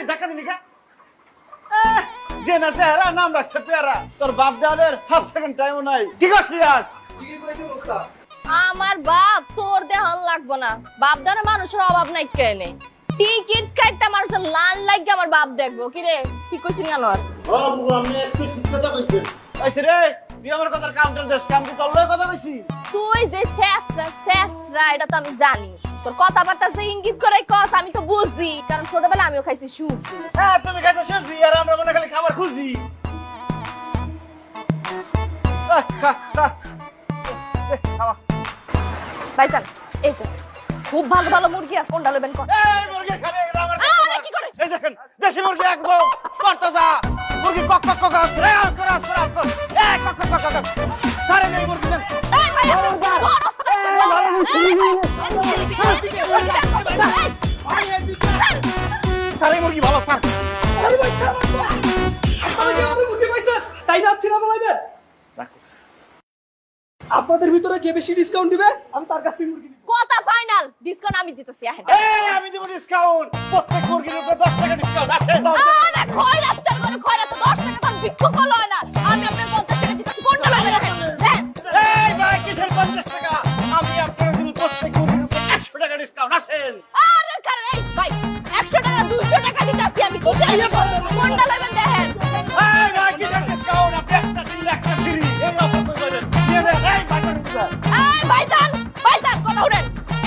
দেখা দিনি কা যে না চেহারা নাম রাখছে পেয়ারা তোর বাপ দেওয়ালের হাফ সেকেন্ড টাইমও নাই কি করছিস আমার বাপ তোর দেহন লাগবো না বাপ দেওয়ার মানুষের অভাব নাই কেনে টিকিট কাটটা মানুষের লাল লাগে আমার বাপ দেখবো কি রে ঠিক কইছিস কেন আর আমি একটু ঠিক কথা কইছি আইছে রে তুই আমার কথার কাউন্টার দেশ কাম কি তোর লয় কথা কইছি তুই যে শেষরা এটা তো আমি জানি তোর কথাবার্তা যে ইঙ্গিত করে কস আমি তো বুঝি কারণ ছোটবেলা আমিও খাইছি সুজি হ্যাঁ তুমি খাইছো সুজি আর আমরা মনে খালি খাবার খুঁজি খাওয়া ভাইজান এই যে খুব ভালো ভালো মুরগি আছে কোনটা লবেন কোন এই মুরগি খাবে এটা আমার কি করে এই দেখেন দেশি মুরগি একদম করতে যা মুরগি কক কক কক রে কর এই কক কক কক কক সারে নেই মুরগি দেন এই ভাই সারে মুরগি ভালো স্যার আরে ভাই আপনি আমাদের মুরগি পাইছেন তাই যাচ্ছি না বলাইবেন রাখুস আপনাদের ভিতরে যে বেশি ডিসকাউন্ট দিবে আমি তার কাছ থেকে মুরগি নিব কথা ফাইনাল ডিসকাউন্ট আমি দিতেছি আহেন এই আমি দেব ডিসকাউন্ট প্রত্যেক মুরগির উপরে 10 টাকা ডিসকাউন্ট আছে আরে খয়রাতের করে খয়রাত 10 টাকা তো ভিক্ষুক হলো না আমি আপনার 50 টাকা দিতেছি কোনটা লবেন দেন এই ভাই কিসের 50 টাকা আমি আপনাদের দিব প্রত্যেক মুরগির উপরে 100 টাকা ডিসকাউন্ট আছেন আরে কারণ এই ভাই 100 টাকা 200 টাকা দিতেছি আমি কি চাই কোনটা লবেন দেখেন এই ভাই কিসের ডিসকাউন্ট আপনি একটা কিনলে একটা ফ্রি এই অফার কইবেন নিয়ে নেন এই ভাইজান এই ভাইজান কথা উড়েন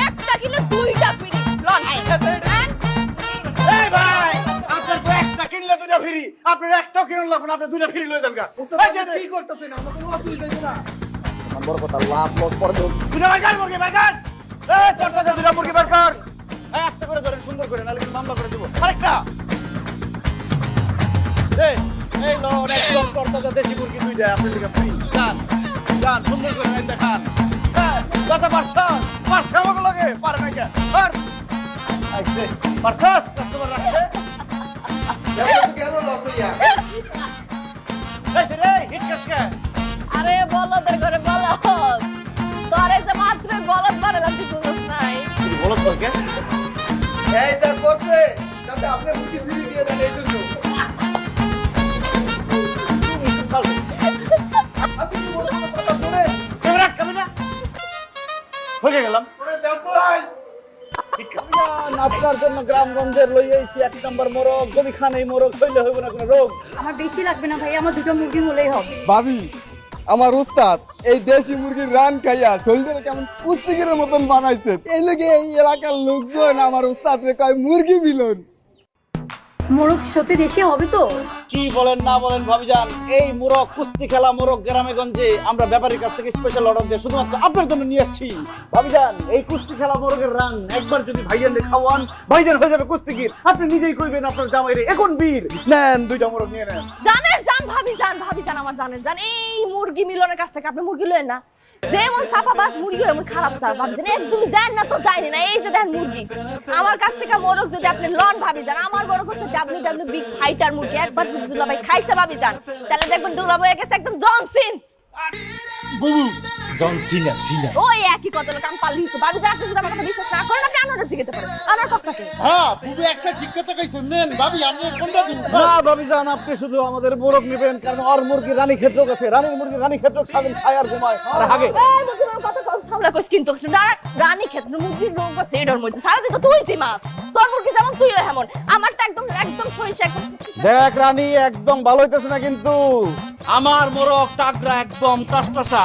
একটা কিলো দুইটা ফ্রি লন এই ভাই আপনার তো একটা কিনলে দুইটা ফ্রি আপনি একটাও কিনুন না আপনি দুইটা ফ্রি লয়ে যান গা কি করতেছেন আমরা কোনো লস হই যাবে না আমার বড় কথা লাভ লস পরে দেব দুইটা ভাইজান মুরগি ভাইজান এই তোরটা দুইটা মুরগি বের কর এই আস্তে করে ধরে সুন্দর করে নালে কিন্তু মামলা করে দেব আরেকটা এই লো একদম তোরটা দেশি মুরগি দুইটা আপনি লিখে ফ্রি জান সুন্দর করে এই দেখান কথা পারছ আমাকে লাগে পারে না কে আর আইছে পারছস কাস্টমার রাখছে কেন লস হইয়া এই রে হিট কাটকে আরে বলদের করে বলদ তোরে যে মাত্র বলদ বানালাম তুই বুঝছ নাই বলদ তোকে এই যা করছে তাতে আপনি মুরগি ফ্রি দিয়ে দেন এই জন্য আপনি কি বলছেন কথা শুনে ক্যামেরা ক্যামেরা হয়ে গেলাম পরে দেখো ভাই আপনার জন্য গ্রামগঞ্জের লই আইছি 1 নম্বর মোরগ গদি খান এই মোরগ হইলে হইব না কোনো রোগ আমার বেশি লাগবে না ভাই আমার দুটো মুরগি হলেই হবে ভাবি আমার উস্তাদ এই দেশি মুরগির রান খাইয়া শরীরে কেমন পুষ্টিকের মতন বানাইছে এই লোকে এই এলাকার লোকজন আমার উস্তাদরে কয় মুরগি মিলন মোরগ সত্যি দেশি হবে তো কি বলেন না বলেন ভাবিজান এই মোরগ কুস্তি খেলা মোরগ গ্রামে গঞ্জে আমরা ব্যাপারীর কাছ থেকে স্পেশাল অর্ডার দিয়ে শুধুমাত্র আপনার জন্য নিয়ে আসছি ভাবিজান এই কুস্তি খেলা মোরগের রান একবার যদি ভাইজান খাওয়ান ভাইজান হয়ে যাবে কুস্তিগির আপনি নিজেই কইবেন আপনার জামাইরে এখন বীর নেন দুইটা মোরগ নিয়ে নেন জান ভাবি জান আমার জান এই মুরগি মিলনের কাছ থেকে আপনি মুরগি লয়েন না যেমন সাফাবাজ মুরগি এমন খারাপ স্যার ভাবছেন একদমই জান না তো যায়নি না এই যে দেখেন মুরগি আমার কাছ থেকে মোরগ যদি আপনি লন ভাবি যান আমার বড় হচ্ছে ডাব্লিউডাব্লিউ বিগ ফাইটার মুরগি একবার যদি দুলাভাই খাইছে ভাবি যান তাহলে দেখবেন দুলাভাই হয়ে গেছে একদম জন সিনস বুবু জন সিনা ওই একই কথা লোক আমি পাল্লি হইছে ভাবি যান যদি আমার কথা বিশ্বাস না করেন আপনি আনার জিজ্ঞাসা করেন আনার কষ্টকে হ্যাঁ বুবু একটা ঠিক কথা কইছেন নেন ভাবি আমি কোনটা দিব না ভাবিজান আপনি শুধু আমাদের মোরগ নেবেন কারণ আর মুরগি রানী ক্ষেত্র আছে রানীর মুরগি রানী ক্ষেত্র ছাগল খায় আর ঘুমায় আর হাগে এই মুরগির কথা সামলা কইছ কিন্তু রানী ক্ষেত্র মুরগির রোগ আছে এডর মধ্যে সারাদিন তো তুইছি মাছ তোর মুরগি যেমন তুইও এমন আমারটা একদম সরিষা একদম দেখ রানী একদম ভালো হইতেছে না কিন্তু আমার মোরগ টাকরা একদম টসটসা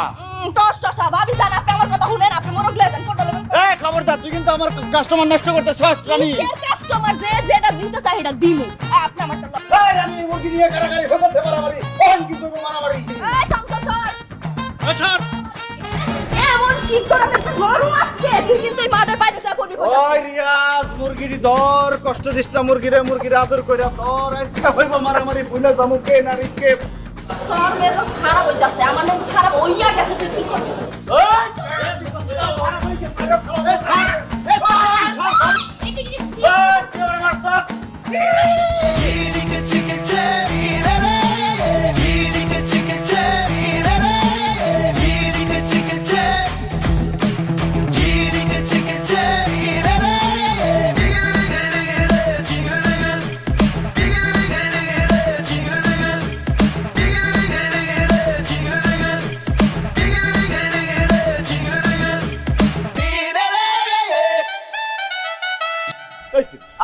টসটসা ভাবি জান আপনি আমার কথা শুনেন আপনি মোরগ লয়ে যান ফটো লবেন এই খবরদার তুই কিন্তু আমার কাস্টমার নষ্ট করতেছস রানী কাস্টমার যেটা দিতে চাই এটা দিমু আপনি আমারটা এই রানী মুরগি নিয়ে কারাকারি হতেছে মারামারি কোন কিছু মারামারি এই থামতো সর আচ্ছা এমন কি করে একটা গরু আজকে তুই কিন্তু এই মাঠের বাইরে যা কোনি কইছিস ওই রিয়াজ মুরগির দর কষ্ট দিস্তা মুরগির আদর কইরা তোর আজকে হইব মারামারি ভুলে যামু কে নারী কে তোর মেজাজ খারাপ হইতাছে আমার মেজাজ খারাপ হইয়া গেছে তুই কি করছিস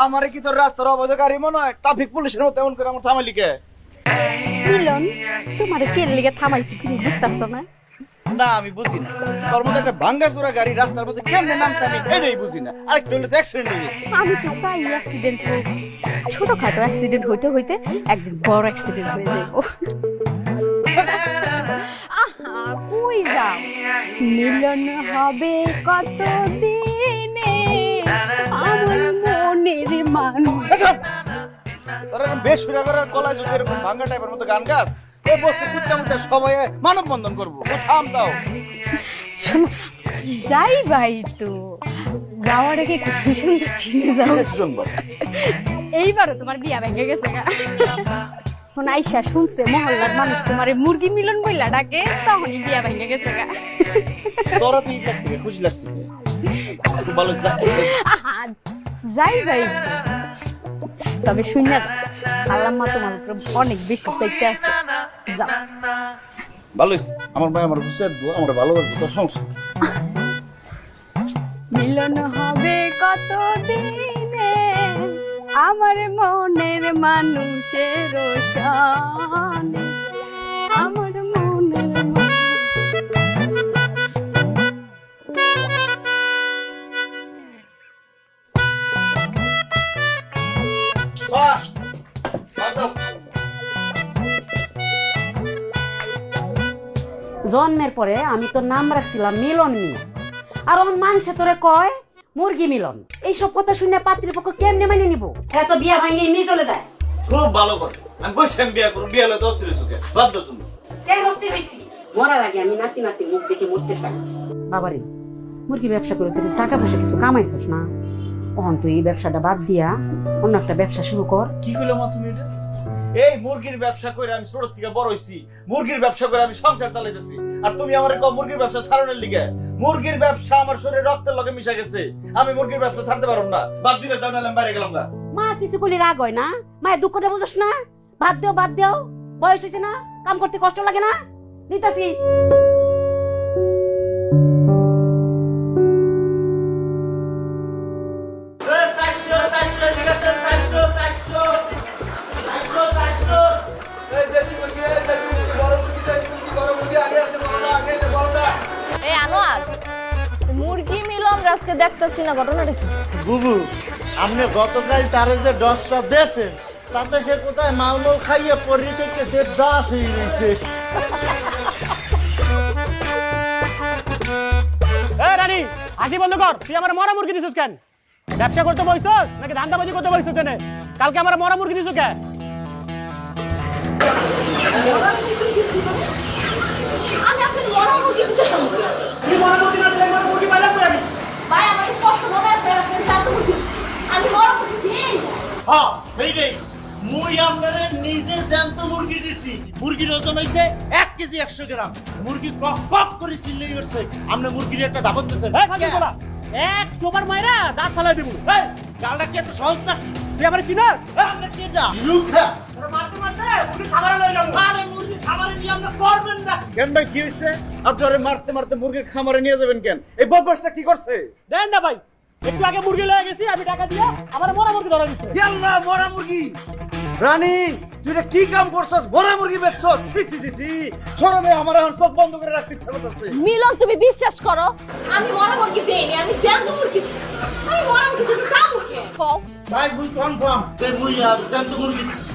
আমারে কি তোর রাস্তার অবৈধ গাড়ি মনে হয়? ট্রাফিক পুলিশের মতো এমন করে আমার থামাইলি কে? মিলন তোমারে কে লিগে থামাইছি তুমি বুঝতাছো না? না আমি বুঝি না, তোর মতো একটা ভাঙ্গাচোরা গাড়ি রাস্তার মধ্যে কেমনে নামছে আমি এটাই বুঝি না। আরেকটা হলে তো অ্যাক্সিডেন্ট হয়ে যেত। আমি তো চাই অ্যাক্সিডেন্ট হোক, ছোটখাটো অ্যাক্সিডেন্ট হইতে হইতে একদিন বড় অ্যাক্সিডেন্ট হয়ে যাবো। আহা কই যাও, মিলন হবে কত দিনে আমার মনের মানুষ। তোরা বেশ সুরা করে গলা ঝুঁকে এরকম ভাঙ্গা টাইপের মতো গান গাছ, এই বস্তু কুচ্চা মুচ্চা সবাই মানব বন্ধন করবো। থাম দাও। যাই ভাই তো যাওয়ার আগে কিছু সুন্দর চিনে যাও। এইবারও তোমার বিয়া ভেঙে গেছে গা। এখন আইসা শুনছে মহল্লার মানুষ তোমার মুরগি মিলন বইলা ডাকে, তখনই বিয়া ভেঙে গেছে গা। তোরা তো ঈদ লাগছে, খুশি লাগছে, খুব ভালো লাগছে। যাই ভাই, তবে শুনে আল্লামা তোমার উপর অনেক বেশি চাইতে আছে। যাও ভালো আমার ভাই আমার বুঝছে আমার ভালো লাগছে, তোর সমস্যা। মিলন হবে কত দিনে আমার মনের মানুষের শানে, আমার মনের জন্মের পরে আমি তোর নাম রাখছিলাম মিলন মিয়া, আর ওর মানুষে তোরে কয় মুরগি মিলন। এইসব কথা শুনে পাত্রীপক্ষ কেমনে মেনে নিব? এরা তো বিয়া ভাঙিয়ে এমনি চলে যায়। খুব ভালো করে আমি কইছি আমি বিয়া করব, বিয়া হলে তো অস্থির হইছো কে? বাদ দাও তুমি। কে অস্থির হইছি? মরার আগে আমি নাতি নাতি মুখ দেখে মরতে চাই। বাবারে মুরগি ব্যবসা করে তুই টাকা পয়সা কিছু কামাইছস না, ওহন তুই এই ব্যবসাটা বাদ দিয়া অন্য একটা ব্যবসা শুরু কর। কি কইলা মা তুমি এটা? এই মুরগির ব্যবসা করে আমি ছোট থেকে বড় হইছি, মুরগির ব্যবসা করে আমি সংসার চালাইতেছি, আর তুমি আমারে কও মুরগির ব্যবসা ছাড়ানোর লিগে? মুরগির ব্যবসা আমার শরীরে রক্তের লগে মিশা গেছে, আমি মুরগির ব্যবসা ছাড়তে পারব না। বাদ দিলে দাও, নালে আমি বাইরে গেলাম না। মা কিছু করলে রাগ হয় না? মায়ের দুঃখটা বুঝছ না? বাদ দেও বাদ দেও, বয়স হয়েছে না, কাম করতে কষ্ট লাগে না? নিতাছি। এই আনোয়ার, মুরগি মিলন আজকে দেখতেছি না, ঘটনাটা কি? বুবু আপনি গতকাল তারে যে ডসটা দিয়েছেন তাতে সে কোথায় মালমল খাইয়ে পরি থেকে যে দাস হয়ে গেছে। রানী হাসি বন্ধ কর, তুই আমার মরা মুরগি দিছিস কেন? ব্যবসা করতে বইছস নাকি ধান্দাবাজি করতে বইছস? জানে কালকে আমার মরা মুরগি দিছিস কেন? আমি আপনার মরা মুরগি দিতে চাই। তুই মরা মুরগি না দিলে মরা মুরগি পাইলা করে দিস। ভাই আমার স্পষ্ট মনে আছে আপনি জানতে মুরগি, আমি মরা মুরগি দিই। হ্যাঁ সেইটাই, মুই আপনারে নিজে জ্যান্ত মুরগি দিছি। মুরগির ওজন হইছে 1 কেজি 100 গ্রাম। মুরগি কক কক করে চিল্লাই উঠছে, আপনি মুরগির একটা দাবত দিয়েছেন। এই ফাঁকি তোরা এক চোবার মাইরা দাঁত ফালাই দিব। এই গালটা কি এত সহজ না? তুই আমার চিনাস? আপনি কি এটা লুখা তোরা মারতে মারতে মুরগি খাবারে লয়ে যাবো। আরে মুরগি খাবারে নিয়ে আপনি করবেন না কেন ভাই কি হইছে? আপনি ওরে মারতে মারতে মুরগির খামারে নিয়ে যাবেন কেন? এই বদমাশটা কি করছে? দেন না ভাই, একটু আগে মুরগি লয়ে গেছি, আমি টাকা দিয়ে আমার মরা মুরগি ধরা দিচ্ছে। আল্লাহ মরা মুরগি! রানী তুই এটা কি কাম করছস? মরা মুরগি বেচছস? ছি ছি ছি ছি, শরমে আমার এখন চোখ বন্ধ করে রাখতে ইচ্ছা করতেছে। মিলন তুমি বিশ্বাস করো আমি মরা মুরগি দেইনি, আমি জ্যান্ত মুরগি দিছি। আমি মরা মুরগি দিতে চাবো কে? কও ভাই মুই কনফার্ম যে মুই জ্যান্ত মুরগি দিছি।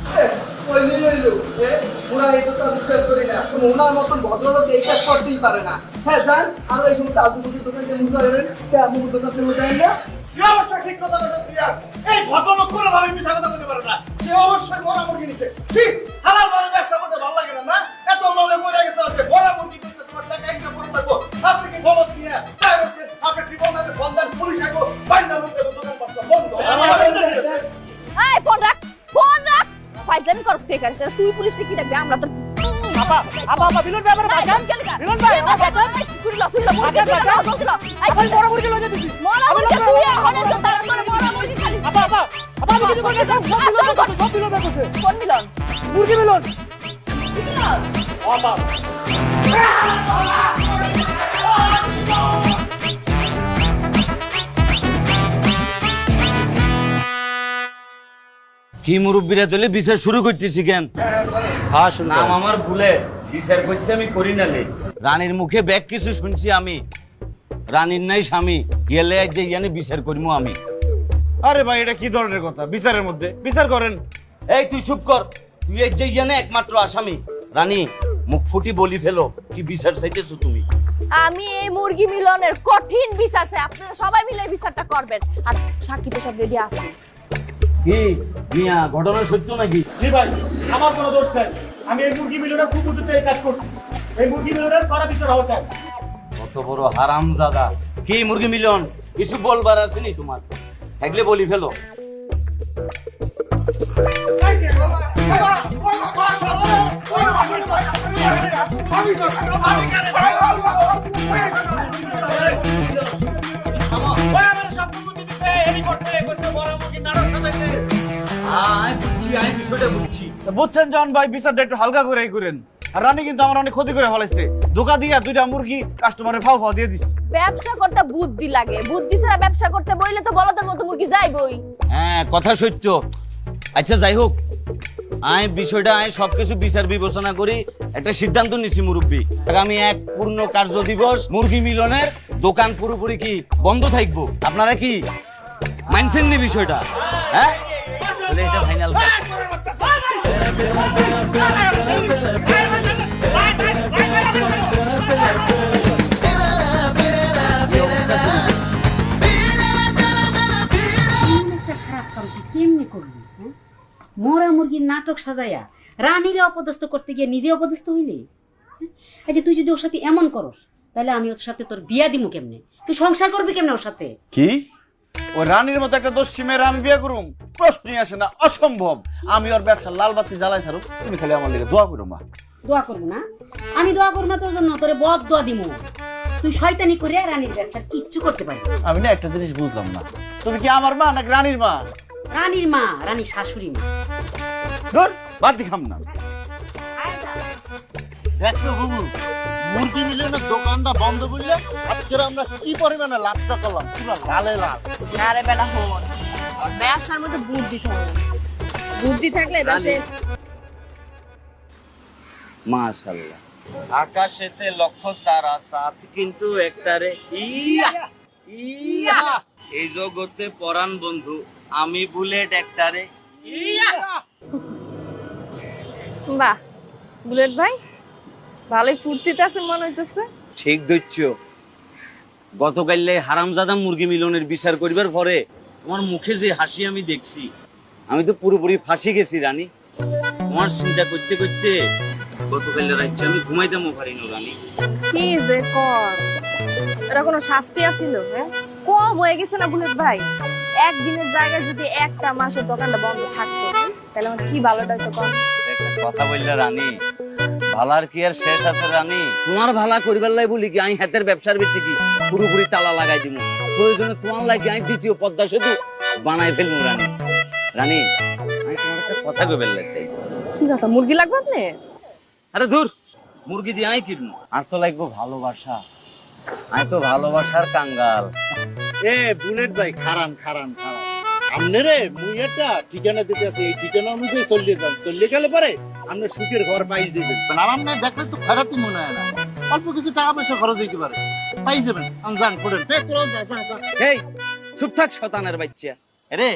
কইলি লইলো এ পুরা এই তো বিশ্বাস করি না, তুমি ওনার মতন ভদ্রলোক এই কাজ করতেই পারে না। হ্যাঁ জান, আর এই সমস্ত আজুবুজু দোকান থেকে মুখে হবেন, কে আমু দোকান থেকে যাই না। কি অবশ্যই ঠিক কথা বলছিস ইয়ার। এই ভদ্রলোক কোনোভাবে মিছা কথা বলতে পারে না। সে অবশ্যই মরা মুরগি নিছে। ছি, হালাল ভাবে ব্যবসা করতে ভালো লাগে না, না? এত লোভে পড়ে গেছে আছে মরা মুরগি কিনতে তোমার টাকা ইনকাম করতে পারবো। আপনি কি বলত নিয়ে তাই হচ্ছে আপনি ট্রিবুনালে বন্ধন পুলিশ আইবো, বাইন্দা মুখে দোকান পাচ্ছ বন্ধ। এই ফোন রাখ, ফোন রাখ। ফাইজলামি করছ কে কাছে? তুই পুলিশে কি ডাকবে? আমরা তো আপা আপা আপা মিলন ভাই আমার বাঁচান। মিলন ভাই আমার বাঁচান। শুনলা শুনলা মুরগি দিলা, জলদি দাও। এই আমার মরা মুরগি লয়ে দিছি। মরা মুরগি তুই এখন তো তার করে মরা মুরগি খালি। আপা আপা আপা আমি কিছু করতে চাই। সব মিলন করছে, সব মিলন করছে। কোন মিলন? মুরগি মিলন। মিলন আপা কি মুরব্বীরা তুলে বিচার শুরু করতেছি কেন? হ্যাঁ শুনলাম। নাম আমার ভুলে বিচার করতে আমি করি না লে। রানীর মুখে ব্যাগ কিছু শুনছি আমি। রানীর নাই স্বামী গেলে যে ইয়ানে বিচার করিমু আমি। আরে ভাই এটা কি ধরনের কথা? বিচারের মধ্যে বিচার করেন। এই তুই চুপ কর, তুই এই যে ইয়ানে একমাত্র আসামি। রানী মুখ ফুটি বলি ফেলো, কি বিচার চাইতেছো তুমি? আমি এই মুরগি মিলনের কঠিন বিচার চাই, আপনারা সবাই মিলে এই বিচারটা করবেন। আর সাক্ষী তো সব রেডি আছে। কি মিয়া ঘটনা সত্য নাকি? জি ভাই, আমার কোনো দোষ নাই। আমি এই মুরগি মিলনের খুব উদ্দেশ্যে এই কাজ করছি। এই মুরগি মিলনের কড়া বিচার হওয়া চাই। কত বড় হারামজাদা! কি মুরগি মিলন কিছু বলবার আসেনি তোমার? থাকলে বলি ফেলো। বুঝছেন জন ভাই, বিচারটা একটু হালকা করেই করেন। আর রানী কিন্তু আমার অনেক ক্ষতি করে ফেলাইছে। ধোকা দিয়া 2টা মুরগি কাস্টমারের ফাও ফাও দিয়ে দিছে। ব্যবসা করতে বুদ্ধি লাগে, বুদ্ধি ছাড়া ব্যবসা করতে বইলে তো বলদের মতো মুরগি যাইবই। হ্যাঁ কথা সত্য। আচ্ছা যাই হোক, আমি বিষয়টা সবকিছু বিচার বিবেচনা করি একটা সিদ্ধান্ত নিছি মুরব্বী। আগামী 1 পূর্ণ কার্য দিবস মুরগি মিলনের দোকান পুরোপুরি কি বন্ধ থাকবো। আপনারা কি মানছেন নি বিষয়টা? হ্যাঁ তাহলে এটা ফাইনাল। কেমনি করবি? মরা মুরগির নাটক সাজাইয়া রানীরে অপদস্থ করতে গিয়ে নিজে অপদস্থ হইলি। আচ্ছা তুই যদি ওর সাথে এমন করস তাহলে আমি ওর সাথে তোর বিয়া দিমু কেমনে? তুই সংসার করবি কেমনে ওর সাথে? কি ওই রানীর মতো একটা দোষী মেয়ের আমি বিয়ে করুম? প্রশ্নই আসে না, অসম্ভব। আমি ওর ব্যবসা লাল বাতি জ্বালাই ছাড়ুক, তুমি খালি আমার লেগে দোয়া করো মা। দোয়া করবো না? আমি দোয়া করবো না তোর জন্য, তোরে বদ দোয়া দিমু। তুই শয়তানি করে রানীর ব্যবসা কিচ্ছু করতে পারবি। আমি না একটা জিনিস বুঝলাম না, তুমি কি আমার মা নাকি রানীর মা? রানীর মা, রানীর শাশুড়ি মা। ধর বাদ দিখাম না। দেখছো বাবু, মুরগি মিলনের দোকানটা বন্ধ করলে আজকে আমরা কি পরিমাণে লাভটা করলাম, পুরো লালে লাল। আরে বেলা হন, ব্যবসার মধ্যে বুদ্ধি থাকলে, বুদ্ধি থাকলে ব্যবসায়। মাশাআল্লাহ, আকাশেতে লক্ষ তারা সাত কিন্তু একটারে ইয়া ইয়া। এই জগতে পরাণ বন্ধু আমি বুলেট একটারে ইয়া। বাহ বুলেট ভাই, ভালোই ফুর্তিতে আছেন মনে হইতেছে। ঠিক ধরছো। গতকালে হারামজাদা মুরগি মিলনের বিচার করিবার পরে তোমার মুখে যে হাসি আমি দেখছি, আমি তো পুরোপুরি ফাঁসি গেছি রানী। তোমার চিন্তা করতে করতে গতকালের রাত্রে আমি ঘুমাইতেও পারিনি রানী। কি যে কর, এটা কোনো শাস্তি আছিল? হ্যাঁ কম হয়ে গেছে না বুলেট ভাই? একদিনের জায়গায় যদি একটা মাসের দোকানটা বন্ধ থাকতো তাহলে আমার কি ভালোটা হতো কম। একটা কথা বললে রানী, ভালার কি আর শেষ আছে রানী? তোমার ভালা করিবার লাই বলি কি আমি হাতের ব্যবসার বেশি কি পুরোপুরি তালা লাগাই দিব। প্রয়োজনে তোমার লাগে আমি 2য় পদ্মা সেতু বানাই ফেলবো রানী। রানী আমি তোমার একটা কথা কইবার লাগছে। কি কথা? মুরগি লাগবে আপনি? আরে ধুর, মুরগি দিয়ে আমি কিনবো। আর তো লাগবো ভালোবাসা। আমি তো ভালোবাসার কাঙ্গাল। এ বুলেট ভাই, খারান খারান খারান, আমনে রে মুই একটা ঠিকানা দিতে আছি, এই ঠিকানা অনুযায়ী চলিয়ে যান। চলিয়ে গেলে পরে আপনার সুখের ঘর পাই যাবেন। নাম না দেখলে তো খারাপই মনে হয় না, অল্প কিছু টাকা পয়সা খরচ হইতে পারে, পাই যাবেন। যান পড়েন। এই চুপ থাক শতানের বাচ্চা। রে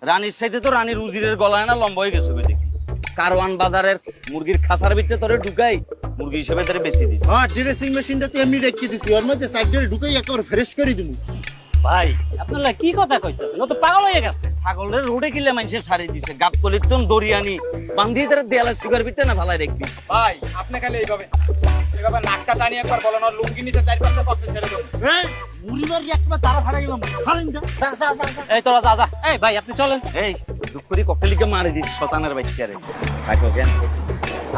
রানীর সাইডে তো রানীর উজিরের গলায় না লম্বা হয়ে গেছে দেখি। কারওয়ান বাজারের মুরগির খাঁচার ভিতরে তোরে ঢুকাই মুরগি হিসেবে তোরে বেশি দিস। হ্যাঁ, ড্রেসিং মেশিনটা তো এমনি রেখে দিছি, ওর মধ্যে সাইডে ঢুকাই একেবারে ফ্রেশ করে দিব। ভাই আপনারা কি কথা কইতেছেন? ও তো পাগল হয়ে গেছে। ছাগলের রোডে কিলে মানুষে সারি দিছে, গাপ কলির তো দরিয়ানি বান্ধিয়ে তারা দেয়ালে শিকার ভিতরে না ভালাই রাখবি। ভাই আপনি খালি এইভাবে নাকটা টানিয়ে একবার বলেন, আর লুঙ্গি নিচে 4-5টা বক্স ছেড়ে দেব। এই মুড়িবার একবার তারা ফাড়া গেলাম, খালেন যা যা যা যা। এই তোরা যা যা। এই ভাই আপনি চলেন। এই দুঃখ করি ককটেলিকে মারি দিস শতানের বাচ্চারে। থাকো কেন?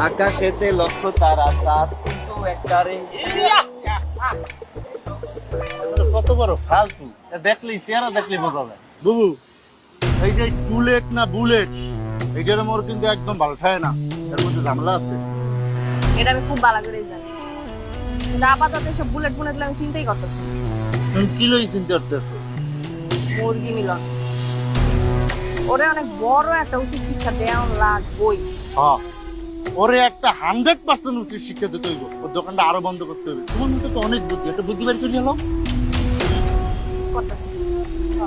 আকাশেতে লক্ষ তারা সাত কিন্তু একটারে ইয়া। কত বড় ফালতু, দেখলেই চেহারা দেখলেই বোঝা যায়। বুবু এই যে টুলেট না বুলেট, এইটার মোর কিন্তু একদম ভালো খায় না, এর মধ্যে ঝামেলা আছে। এটা আমি খুব ভালো করেই জানি, কিন্তু আপাতত সব বুলেট বুলেট আমি চিন্তাই করতেছি। তুমি কি লই চিন্তা করতেছো? মুরগি মিলন। ওরে অনেক বড় একটা উচিত শিক্ষা দেওয়া লাগবই। হ্যাঁ, ওরে একটা 100% উচিত শিক্ষা দিতে হইব। ওর দোকানটা আরো বন্ধ করতে হবে। তোমার মধ্যে তো অনেক বুদ্ধি, একটা বুদ্ধি বের করে নিয়ে এলো।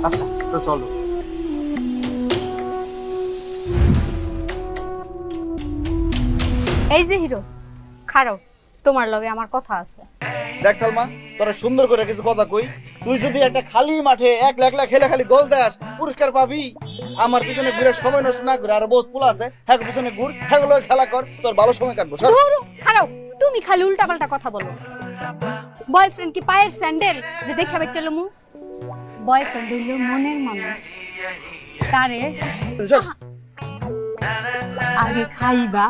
আচ্ছা তো চলো। এই যে হিরো, খাড়ো, তোমার লগে আমার কথা আছে। দেখ সালমা, তোরা সুন্দর করে কিছু কথা কই। তুই যদি একটা খালি মাঠে এক লাখ লাখ খেলে খালি গোল দেস, পুরস্কার পাবি। আমার পিছনে ঘুরে সময় নষ্ট না করে, আর বহুত পোলা আছে হ্যাঁ পিছনে ঘুর, হ্যাঁ খেলা কর, তোর ভালো সময় কাটবো। খাড়ো, তুমি খালি উল্টাপাল্টা কথা বলো। বয়ফ্রেন্ড কি পায়ের স্যান্ডেল যে দেখাবে চলো মু? বয়ফ্রেন্ড হইল মনের মানুষ, তারে আগে খাইবা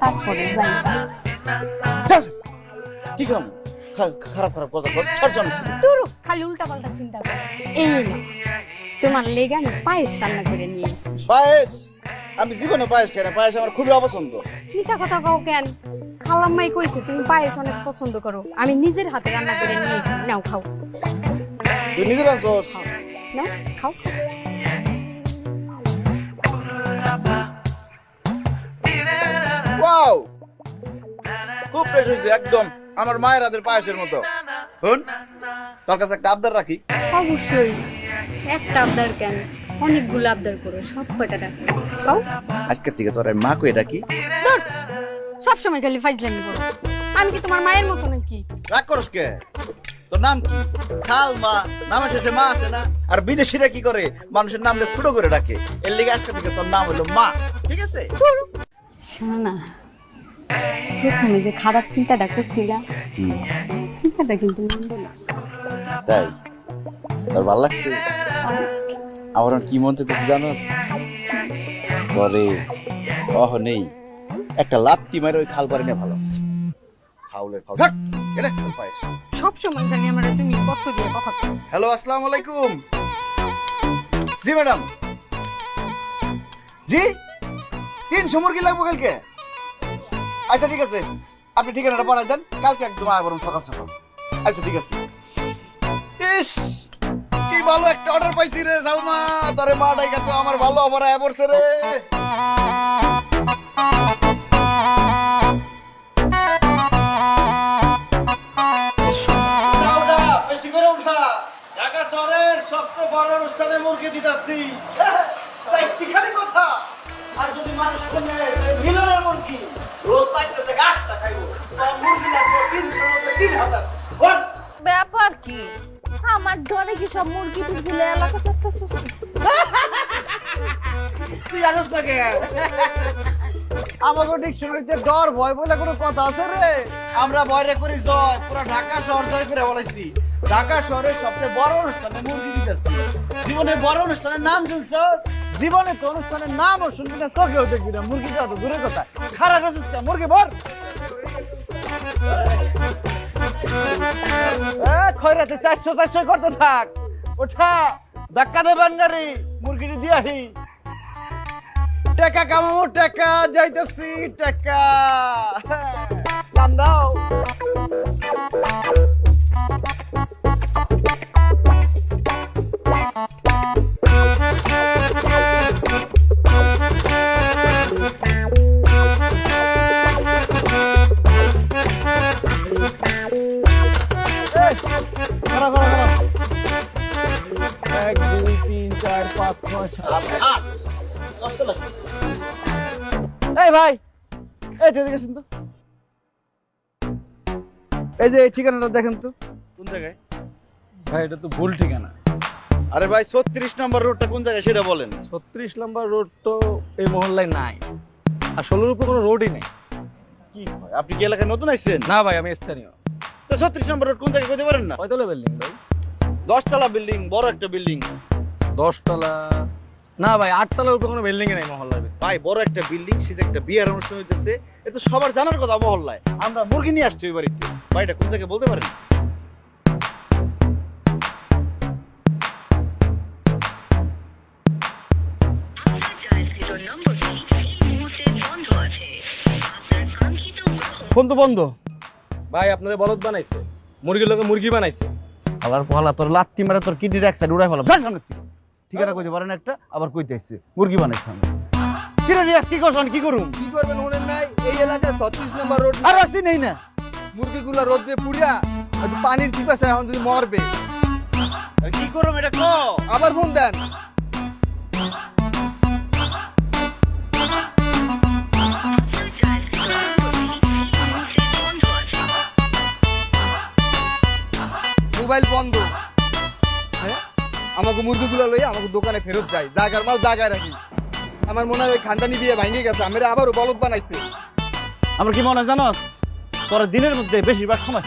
তারপরে যাইবা। কি কাম খারাপ খারাপ কথা বল, ছাড় জানো তুরু খালি উল্টাপাল্টা চিন্তা করো। এই না, তোমার লেগে আমি পায়েস রান্না করে নিয়ে এসেছি। পায়েস? আমি জীবনে পায়েস খাই না, পায়েস আমার খুবই অপছন্দ। মিছা কথা কও কেন? খালাম্মাই কইছে তুমি পায়েস অনেক পছন্দ করো, আমি নিজের হাতে রান্না করে নিয়ে এসেছি। নাও খাও। তুই নিজে রাঁধছস? নাও খাও। ওয়াও, খুব ফ্রেশ হয়েছে, একদম আমার মায়ের হাতের পায়েসের মতো। শুন, তোর কাছে একটা আবদার রাখি। অবশ্যই, একটা আবদার কেন, অনেকগুলো আবদার করো, সব কয়টা রাখো। খাও। আজকে থেকে তোর মা কই ডাকি। ধুর, সবসময় খালি ফাইজলামি করো। আমি কি তোমার মায়ের মতো নাকি? রাগ করস কে? তোর নাম কি? সালমা, নামের শেষে মা আছে না? আর বিদেশিরা কি করে, মানুষের নামটা ছোট করে ডাকে। এর লিগে আজকে থেকে তোর নাম হলো মা, ঠিক আছে? শোনো না, প্রথমে যে খারাপ চিন্তাটা করছিলাম, চিন্তাটা কিন্তু মন্দ না। তাই তোর ভালো লাগছে? আমার কি মন চাইতেছে জানোস? তোরে অহ নেই একটা লাত্তি মারে ওই খাল পারে না, ভালো ফাউলের ফাউল। এটা খাল পায়েস। সবসময় জানি আমরা তুমি কষ্ট দিয়ে কথা বলো। হ্যালো, আসসালামু আলাইকুম। জি ম্যাডাম। জি 300 মুরগি লাগবো কালকে। আচ্ছা ঠিক আছে, আপনি ঠিকানাটা বানাই দেন, কালকে একদম আয় বরং সকাল সকাল। আচ্ছা ঠিক আছে। ইস কি ভালো একটা অর্ডার পাইছি রে সালমা, তোরে মা ডাইকা তো আমার ভালো অফার আয় পড়ছে রে। বেশি করে উঠা। ঢাকা শহরের সবচেয়ে বড় অনুষ্ঠানে মুরগি দিতাছি। চারটিখানি কথা। আর যদি মানুষ শুনে মিলনের মুরগি রোজ 4 থেকে 8টা খাইবো, তো মুরগি লাগবে 300 মধ্যে 3000। বল ব্যাপার কি? আমার ডরে কি সব মুরগি টুরগুলো এলাকা চাচ্ছে? তুই জানোস না কে? আমাকে ডিকশনারিতে ডর ভয় বলে কোনো কথা আছে রে? আমরা ভয় করি জয়, পুরো ঢাকা শহর জয় করে বলেছি। ঢাকা শহরের সবচেয়ে বড় অনুষ্ঠানে মুরগি দিতেছি। জীবনে বড় অনুষ্ঠানের নাম শুনছস? জীবনে তো অনুষ্ঠানের নামও শুনবি না, চোখেও দেখবি না। মুরগিটা তো দূরের কথা, খারাপ হচ্ছে মুরগি বর। খয়রাতে 400 করতে থাক। ওঠা, ধাক্কা দেবেন গাড়ি, মুরগিটি দিয়াহি। টাকা কামাবো, টাকা যাইতেছি, টাকা দাম দাও। এক, দুই, তিন, চার, পাঁচ, ছয়, সাত, আট। এই ভাই, এইটা দেখেছেন তো? এই যে এই ঠিকানাটা দেখেন তো কোন জায়গায়? ভাই এটা তো ভুল ঠিকানা। আরে ভাই 36 নম্বর রোডটা কোন জায়গায় সেটা বলেন। 36 নম্বর রোড তো এই মহল্লায় নাই, আর 16 উপর কোনো রোডই নেই। কি ভাই, আপনি কি এলাকায় নতুন আইছেন? না ভাই, আমি স্থানীয়। তো 36 নম্বর রোড কোন জায়গায় কইতে পারেন না? কয়তলা বিল্ডিং ভাই? 10 তলা বিল্ডিং, বড় একটা বিল্ডিং। 10 তলা না ভাই, 8 তলার উপর কোনো বিল্ডিং নেই মহল্লায়। ভাই বড় একটা বিল্ডিং, সে একটা বিয়ের অনুষ্ঠান হইতেছে, এটা সবার জানার কথা মহল্লায়। আমরা মুরগি নিয়ে আসছি ওই বাড়িতে। বাড়িটা কোন জায়গায় বলতে পারেন? ফোন তো বন্ধ। ভাই আপনাদের বলদ বানাইছে, মুরগির লোকে মুরগি বানাইছে। আবার পহলা তোর লাত্তি মারে তোর কিডনির এক সাইড উড়াই ফেলাম। ঠিকানা কইতে পারেন একটা, আবার কইতে আসছে মুরগি বানাইছে। কিরে রিয়াজ কি করছন, কি করুম? কি করবেন শুনেন নাই, এই এলাকায় 36 নম্বর রোড আর আসি নেই না মুরগিগুলা রোদ্রে পুড়িয়া হয়তো পানির পিপাসায় এখন যদি মরবে। আর কি করুম এটা কো? আবার ফোন দেন। মোবাইল বন্ধ। আমাকে মুরগিগুলো লইয়া আমাকে দোকানে ফেরত যায়, জায়গার মাল জায়গায় রাখি। আমার মনে হয় ওই খানদানি বিয়ে ভাঙিয়ে গেছে, আমরা আবারও বলদ বানাইছে। আমার কি মনে হয় জানোস, তোর দিনের মধ্যে বেশিরভাগ সময়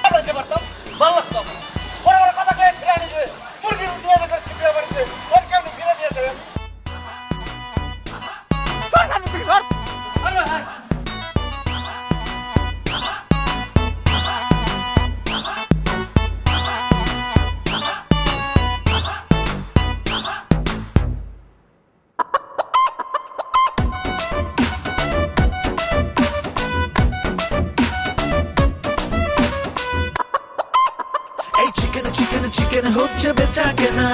চিকেন হচ্ছে বেচা কেনা,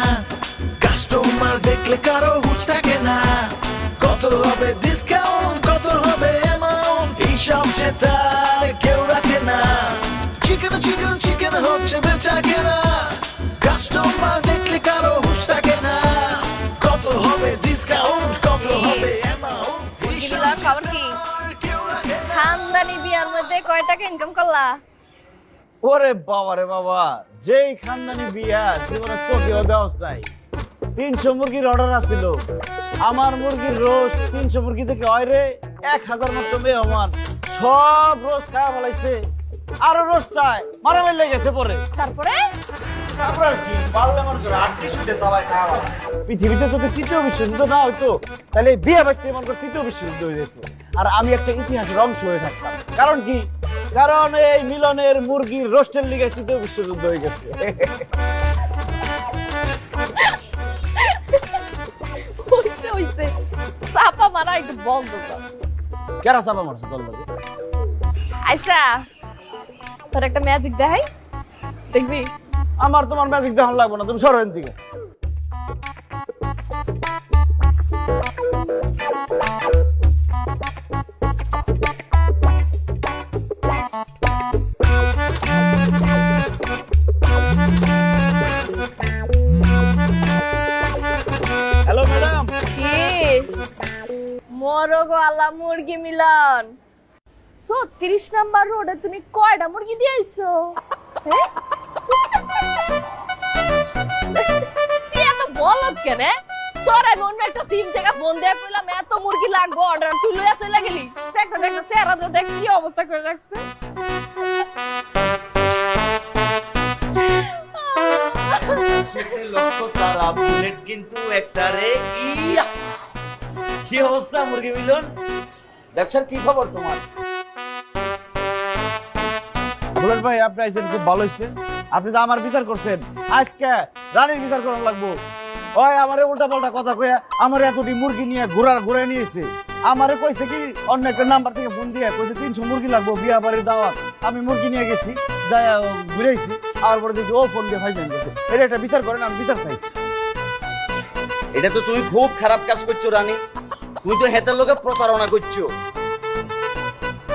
কাস্টমার দেখলে কারো হুঁশ থাকে না। কত হবে ডিসকাউন্ট, কত হবে অ্যামাউন্ট, এইসব জেতা কেউ রাখে না। চিকেন চিকেন চিকেন হচ্ছে বেচা কেনা, কাস্টমার দেখলে কারো হুঁশ থাকে না। কত হবে ডিসকাউন্ট, কত হবে অ্যামাউন্ট, এইসব খবর কি? খানদানি বিয়ার মধ্যে কয় টাকা ইনকাম করলা? ওরে বাবা রে বাবা, যেই খানদানি বিয়া জীবনে চোখেও দেওয়াস নাই। 300 মুরগির অর্ডার আসছিল, আমার মুরগির রোস্ট 300 মুরগি থেকে হয় রে 1000 মতো মেহমান, সব রোস্ট খাওয়া বলাইছে। আরো রোস্ট চাই, মারামারি লেগে গেছে পরে। তারপরে তারপর আর কি, পার্লামেন্ট করে আটকে শুতে সবাই খাওয়া। পৃথিবীতে যদি তৃতীয় বিশ্বযুদ্ধ না হইতো, তাহলে বিয়ে বাড়িতে মনে করে তৃতীয় বিশ্বযুদ্ধ হয়ে যেত, আর আমি একটা ইতিহাসের অংশ হয়ে থাকতাম। কারণ কি? কারণ এই মিলনের মুরগির রোস্টের লিগে তৃতীয় বিশ্বযুদ্ধ হয়ে গেছে। হইছে চাপা মারা একটু বন্ধ কর। কেরা চাপা মারছে তোর লাগে? আইসা তোর একটা ম্যাজিক দেখাই, দেখবি? আমার তোমার ম্যাজিক দেখান লাগবে না, তুমি সরো এখান থেকে। Hello madam. কি মরগো আলা মুরগি মিলন 36 নাম্বার রোডে তুমি কয়টা মুরগি দিয়ে আইছো? হ্যাঁ তুই এত বলদ কেন? তোর আমি অন্য একটা সিম থেকে ফোন দিয়ে কইলাম এত মুরগি লাগবে অর্ডার, তুই লইয়া চলে গেলি। দেখো দেখো চেহারা দেখ কি অবস্থা করে রাখছে। লক্ষ্য তারা বুলেট কিন্তু একটা রে। কি অবস্থা মুরগি মিলন, ব্যবসার কি খবর তোমার? বুলেট ভাই, আপনি আইছেন, খুব ভালো হয়েছে। আপনি তো আমার বিচার করছেন, আজকে রানীর বিচার করা লাগবো। ওই আমারে উল্টা পাল্টা কথা কইয়া আমার এতটি মুরগি নিয়ে ঘুরে নিয়েছে। আমারে কইছে কি অন্য একটা নাম্বার থেকে ফোন দিয়ে কইছে 300 মুরগি লাগবো, বিয়া বাড়ির দাওয়াত। আমি মুরগি নিয়ে গেছি, যাই ঘুরেছি, আর পরে দেখি ও ফোন দিয়ে ভাই জানছে। এটা একটা বিচার করেন, আমি বিচার চাই। এটা তো তুমি খুব খারাপ কাজ করছো রানী, তুমি তো হেতার লোকে প্রতারণা করছো।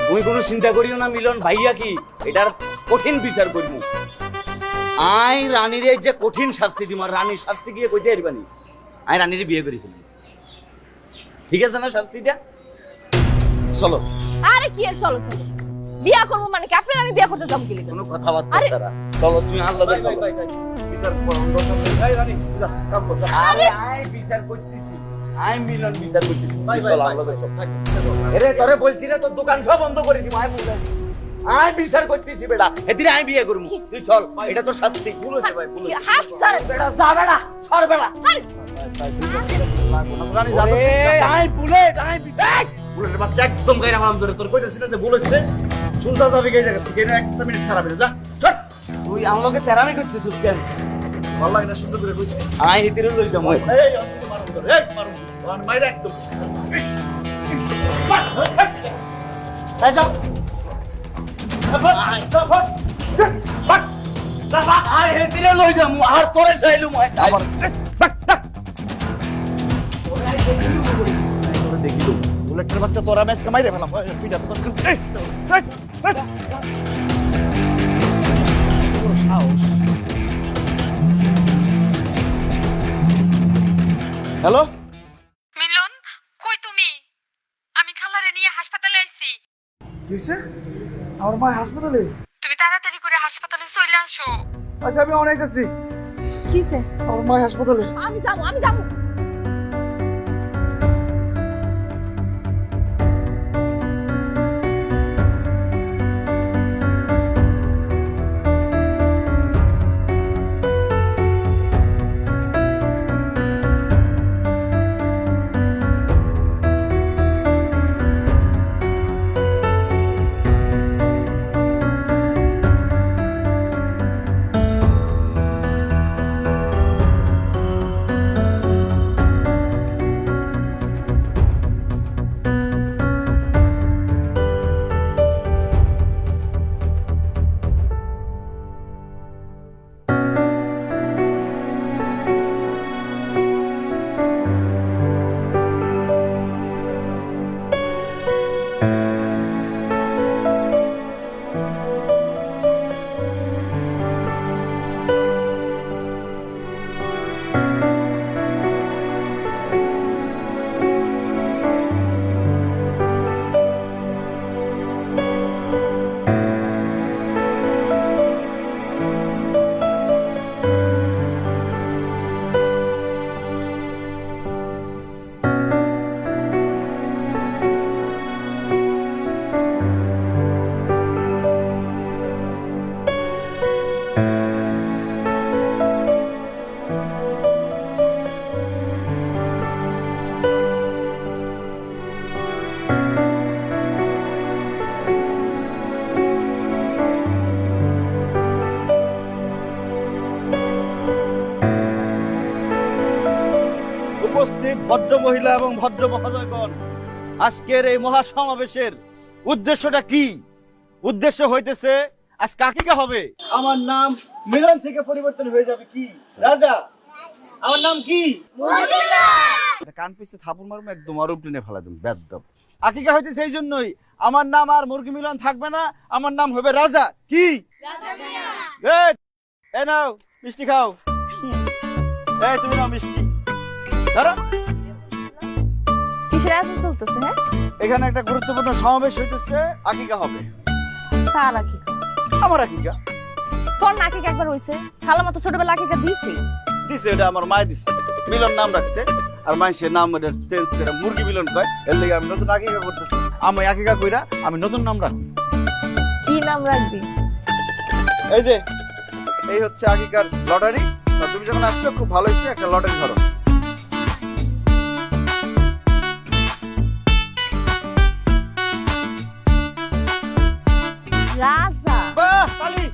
তুমি কোনো চিন্তা করিও না মিলন ভাইয়া, কি এটার কঠিন বিচার করব। আই রানীর এই যে কঠিন শাস্তি দিব, রানীর শাস্তি গিয়ে কইতে পারবানি। আই রানীর বিয়ে করি ফেলি, ঠিক আছে না শাস্তিটা? চলো। আরে কি আর চলো চলো, বিয়া করবো মানে কি? আপনার আমি বিয়া করতে যাবো কি? কোনো কথাবার্তা ছাড়া চলো, তুমি আল্লাহ বিচার করুন। এই রানী যা কাম কর। আরে আই বিচার করতেছি, আই মিলন বিচার করতেছি। চলো আল্লাহ সব থাকে। আরে তোরে বলছি না তোর দোকান সব বন্ধ করে দিব। আই বলছি আই বিচার করতেছি বেটা, এদিকে আই বিয়ে করব। তুই চল, এটা তো শাস্তি। ভুল হইছে ভাই, ভুল হইছে। হাত ছাড় বেটা যা, বেটা সর বেটা। রানী যা। এই আই বুলেট, আই বিচার। বুলেটের বাচ্চা একদম গায়রা মাম ধরে, তোর কইতাছিস না যে ভুল হইছে। সুজা যাবে এই জায়গা থেকে, একটা মিনিট খারাপ হয়ে যা। চল। তুই আমলকে তেরামি করতেছিস কেন? ভালো লাগে না, সুন্দর করে কইছিস। আই হিতিরে লই যাম। এই অন্তত মারুন ধরে, এই মারুন। ওয়ান মাইরা একদম। এই যাও। আই হিতিরে লই যাম, আর তোরে চাইলু মই। বুলেটের বাচ্চা তোরা ম্যাচকে মাইরে ফেলাম পিটা তো হ্যালো মিলন, কই তুমি? আমি খালারে নিয়ে হাসপাতালে আইছি। কি হইছে? আমার মা হাসপাতালে? তুমি তাড়াতাড়ি করে হাসপাতালে চলে আসো। আচ্ছা আমি অনেক আছি। কি হইছে? আমার মা হাসপাতালে। আমি যাবো। উপস্থিত ভদ্র মহিলা এবং ভদ্র মহোদয়গণ, আজকের এই মহাসমাবেশের উদ্দেশ্যটা কি? উদ্দেশ্য হইতেছে আজ কাকিকা হবে। আমার নাম মিলন থেকে পরিবর্তন হয়ে যাবে কি রাজা। আমার নাম কি? কান পিছে থাপুর মারবো, একদম অরূপ টেনে ফেলা দেব বেদ্যব। আকিকা হইতেছে এই জন্যই, আমার নাম আর মুরগি মিলন থাকবে না, আমার নাম হবে রাজা। কি গুড? এই নাও মিষ্টি খাও। এই তুমি নাও মিষ্টি। কিসের আয়োজন চলতেছে? হ্যাঁ, এখানে একটা গুরুত্বপূর্ণ সমাবেশ হইতেছে, আকিকা হবে। কার আকিকা? আমার আকিকা। তোর আকিকা একবার হইছে? খালামা তো ছোটবেলা আকিকা দিছে। এটা আমার মায় দিছে, মিলন নাম রাখছে। আর মায় সে নাম চেঞ্জ করে মুরগি মিলন কয়, এর লেগে আমি নতুন আকিকা করতেছি। আমি আকিকা কইরা আমি নতুন নাম রাখবো। কি নাম রাখবি? এই যে এই হচ্ছে আকিকার লটারি। তুমি যখন আসছো খুব ভালো হয়েছে, একটা লটারি ধরো। রাজা। বাহ তালি।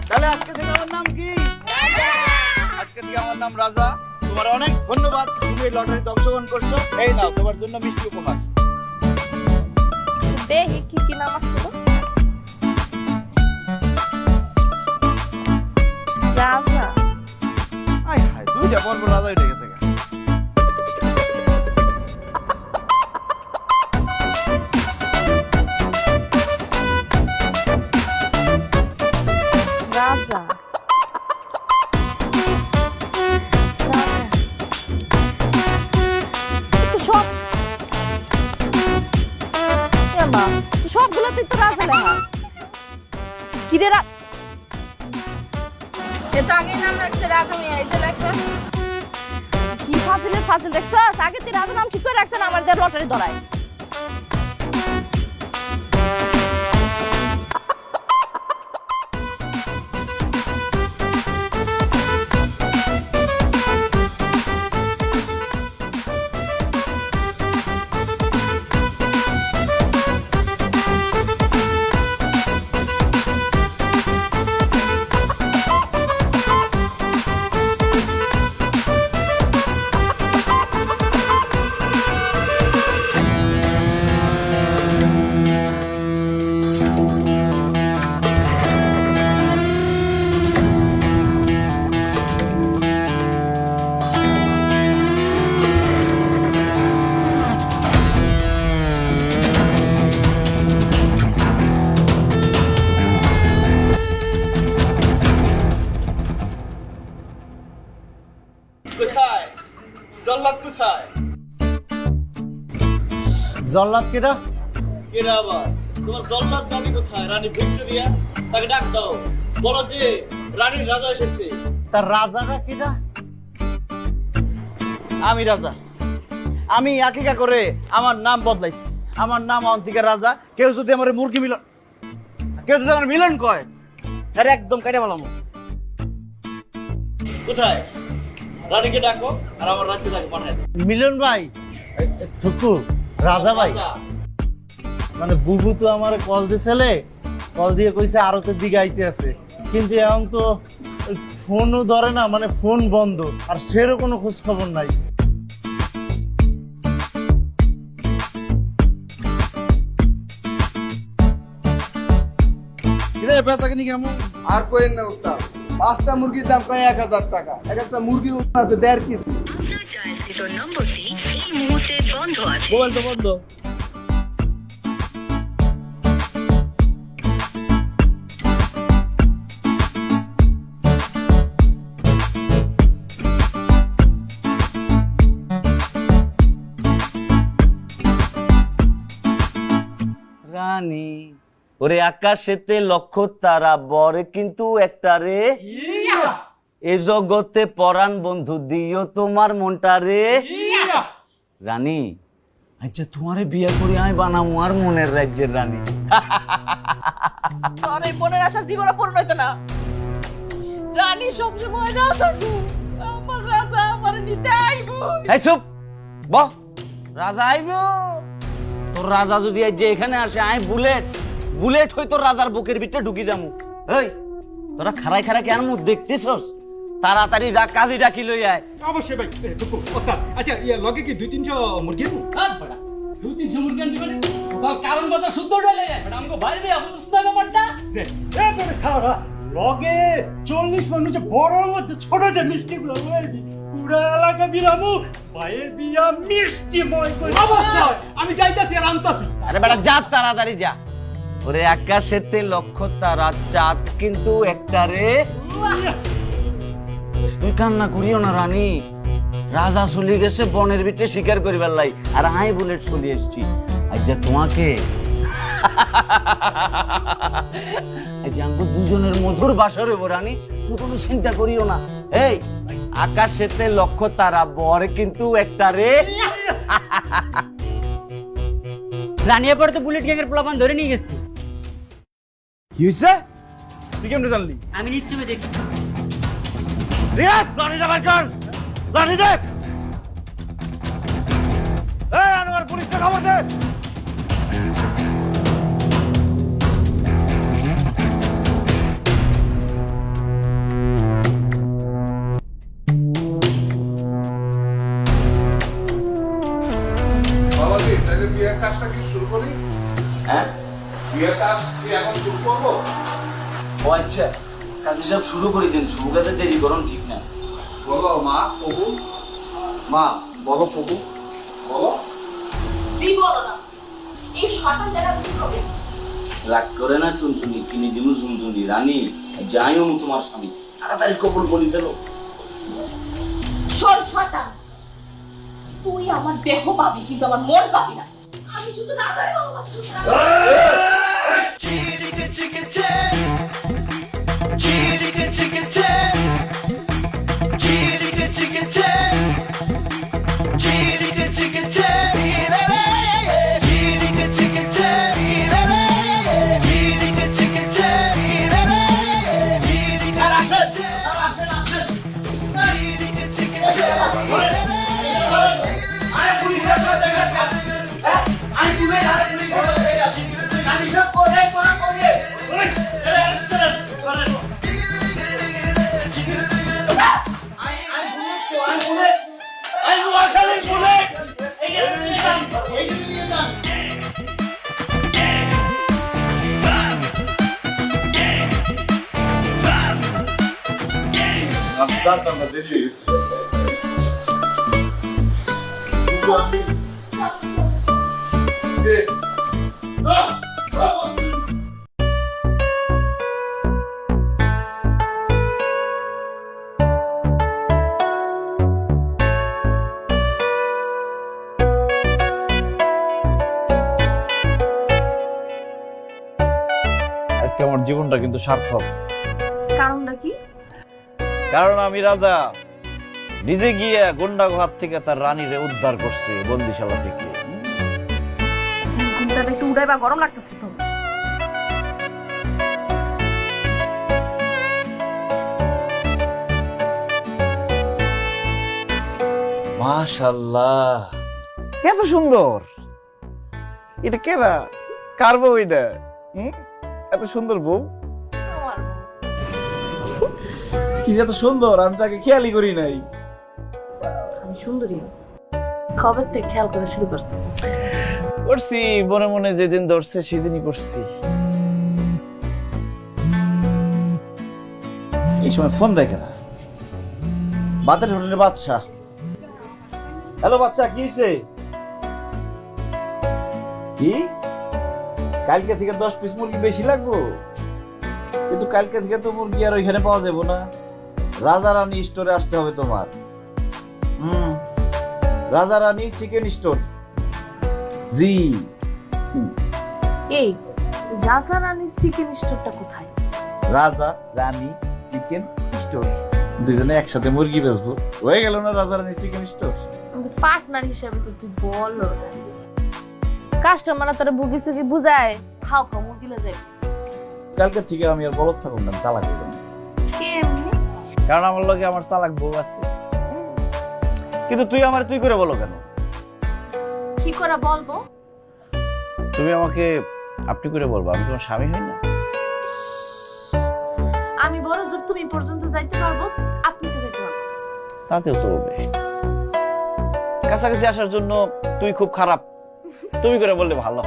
তাহলে আজকে থেকে আমার নাম কি? রাজা। আজকে থেকে আমার নাম রাজা। তোমার অনেক ধন্যবাদ, তুমি এই লটারিতে অংশগ্রহণ করছো। এই নাও তোমার জন্য মিষ্টি উপহার। দেখি কি কি নাম আছে। রাজা। আয় হায়, দুইটা পর্ব রাজা উঠে গেছে। রাজা। সবগুলোতে তো রাজা লেখা। কি রে কি ফাজিল দেখছস? আগে তুই রাজা নাম ঠিক করে রাখছেন, আমার দেড় লটারি ধরায়। জল্লাদ কোথায়? জল্লাদ কেডা? কেরা আবার? তোমার জল্লাদ রানী কোথায়? রানী ভিক্টোরিয়া, তাকে ডাক দাও, বলো যে রানীর রাজা এসেছে। তার রাজাটা কেডা? আমি রাজা। আমি আকিকা করে আমার নাম বদলাইছি। আমার নাম অন্তিকা রাজা। কেউ যদি আমার মুরগি মিলন, কেউ যদি আমার মিলন কয়, আরে একদম কেটে বলাম। কোথায়? রানীকে ডাকো আর আমার রাজ্যে তাকে পাঠায় দাও। মিলন ভাই, থুকু রাজা ভাই, মানে বুবু তো আমার কল দিয়েছিলে, কল দিয়ে কইছে আরতের দিকে আইতে আছে, কিন্তু এখন তো ফোনও ধরে না, মানে ফোন বন্ধ, আর সেরও কোনো খোঁজ খবর নাই। আর কোয়েন না উস্তাদ, 5টা মুরগির দাম প্রায় 1000 টাকা। এক একটা মুরগির ওজন আছে 1.5 কেজি। মোবাইল তো বন্ধ। রানী ওরে আকাশেতে লক্ষ তারা বরে কিন্তু একটা রে, এ জগতে পরাণ বন্ধু দিও তোমার মনটা রে। রানী আচ্ছা তোমারে বিয়ে করে আমি বানাবো আর মনের রাজ্যের রানী। তোর এই মনের আশা জীবনে পূরণ হইতো না। রানী সবসময় রাজা, আমার রাজা আমার নিতে আইবো। এই চুপ বহ, রাজা আইব? তোর রাজা যদি আজ যে এখানে আসে, আই বুলেট বুলেট হই তোর রাজার বুকের ভিতরে ঢুকি যামু। এই তোরা খারাই খারাই কেন মুখ দেখতেছস? তাড়াতাড়ি যা, কাজী ডাকি লই আয়। অবশ্যই ভাই। আচ্ছা লগে কি 2-300 মুরগি? কারণ কথা শুদ্ধ ডালে আমাকে বাইরে অবস্থা ব্যাপারটা লগে 40 মানুষ বড় মধ্যে ছোট যে মিষ্টি গুলো পুরা এলাকা বিলামু, ভাইয়ের বিয়া মিষ্টি ময় করে। অবশ্যই আমি যাইতাছি আর আনতাছি। আরে বেটা যা, তাড়াতাড়ি যা। ওরে আকাশেতে লক্ষ তারা, চাঁদ কিন্তু একটা রে। তুই কান্না করিও না রানী, রাজা চলে গেছে বনের ভিতরে শিকার করিবার লাই, আর আই বুলেট চলে এসছি। আজ যা তোমাকে আজ আমগো দুজনের মধুর বাসর হইব রানী, তুমি কোনো চিন্তা করিও না। এই আকাশেতে লক্ষ তারা, বর কিন্তু একটা রে। রানিয়া পরে তো বুলেট গ্যাংয়ের প্লাবান ধরে নিয়ে গেছে। কি হইছে? তুই কেমনে জানলি? আমি নিশ্চয় দেখছি। রিয়াজ, রানীটা বের কর। রানী দেখ। এই আনোয়ার, পুলিশকে খবর দে। বাবাজি, তাহলে বিয়ের কাজটা কি শুরু করি? হ্যাঁ বিয়ের কাজ কি এখন শুরু করবো? ও আচ্ছা, কাজে সব শুরু করে দিন, শুরু করতে দেরি করুন ঠিক না। বলো মা, প্রভু। মা বলো প্রভু, বলো। জি বলো না, এই শয়তান দেখা কিছু হবে। রাগ করে না চুনচুনি, কিনে দিমু চুনচুনি। রানী যাইও তোমার স্বামী, তাড়াতাড়ি কবুল বলি ফেলো। শোন শয়তান, তুই আমার দেহ পাবি কিন্তু আমার মন পাবি না। আমি শুধু রাজার ভালোবাসি। Chirica chica che, chirica chica che, chirica chica che, chirica chica che, chirica chica che, chirica chica che, chirica chica che, I'm stuck on the digits. জীবনটা কিন্তু সার্থক। কারণটা কি? কারণ আমি রাজা নিজে গিয়ে গুন্ডা হাত থেকে তার রানীরে উদ্ধার করছে বন্দিশালা থেকে। ঘুমটাটা একটু উড়াইবা, গরম লাগতেছে তো। মাশাআল্লাহ, এত সুন্দর! এটা কেনা কার বউ এটা? এত সুন্দর বউ, কি এত সুন্দর! আমি তাকে খেয়ালই করি নাই। আমি সুন্দরী কবে থেকে খেয়াল করে শুরু করছিস? করছি মনে মনে, যেদিন ধরছে সেদিনই করছি। এই সময় ফোন দেখে না, বাতের হোটেলের বাচ্চা। হ্যালো বাচ্চা, কি হয়েছে? কি কালকে থেকে 10 পিস মুরগি বেশি লাগবো? কিন্তু কালকে থেকে তো মুরগি আর ওইখানে পাওয়া যাবে না, রাজা রানী স্টোরে আসতে হবে তোমার। রাজা রানী চিকেন স্টোর। জি। এই রাজা রানী চিকেন স্টোরটা কোথায়? রাজা রানী চিকেন স্টোর, দুজনে একসাথে মুরগি বেচবো। হয়ে গেল না রাজা রানী চিকেন স্টোর? কিন্তু পার্টনার হিসেবে তো তুই বল, কাস্টমাররা তোরা বুগি সুগি বুঝায় খাও খাও মুরগি লয়ে যায়। কালকে থেকে আমি আর বলদ থাকুন না, চালাক হয়ে যাবো। কেমনে? কারণ আমার লগে আমার চালাক বউ আছে। কিন্তু তুই আমার তুই করে বলো কেন? কি করে বলবো? তুমি আমাকে আপনি করে বলবো, আমি তোমার স্বামী হই না? আমি বড় জোর তুমি পর্যন্ত যাইতে পারবো, আপনি তো যাইতে পারবো। তাতেও চলবে। কাছাকাছি আসার জন্য তুই খুব খারাপ, তুমি করে বললে ভালো।